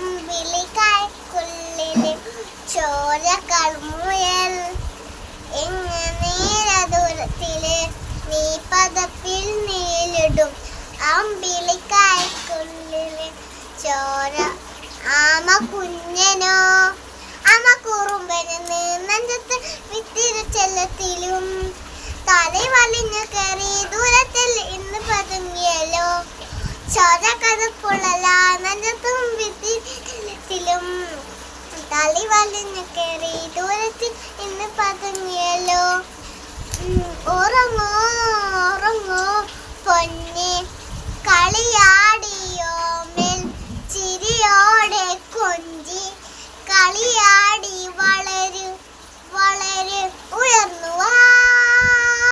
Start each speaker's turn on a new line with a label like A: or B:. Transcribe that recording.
A: അമ്പിളിക്കായ്ക്കുള്ളില് ചോര കൾമുയൽ എങ്ങനെ ദൂരത്തില് നീ പദപ്പിൽ നീലിടും അമ്പിളിക്കായ്ക്കുള്ളില് ചോര ആമ കുഞ്ഞനോ ആമ കുറുമ്പന് നെഞ്ചത്ത് വിത്തിരു ചെല്ലത്തിലും തല വലിഞ്ഞു കയറി ദൂരത്തിൽ ഇന്ന് പതുങ്ങിയല്ലോ ചോര കഥപ്പുള്ള നെഞ്ചത്തും വിത്തിലും തല വലിഞ്ഞു കയറി ദൂരത്തിൽ ഇന്ന് പതുങ്ങിയല്ലോ ഉറങ്ങോ ഉറങ്ങോ പൊന്നെ കളിയാടിയോ മേൽ ചിരിയോടെ കൊഞ്ചി കളിയാടി വളരു വളരു ഉയർന്നു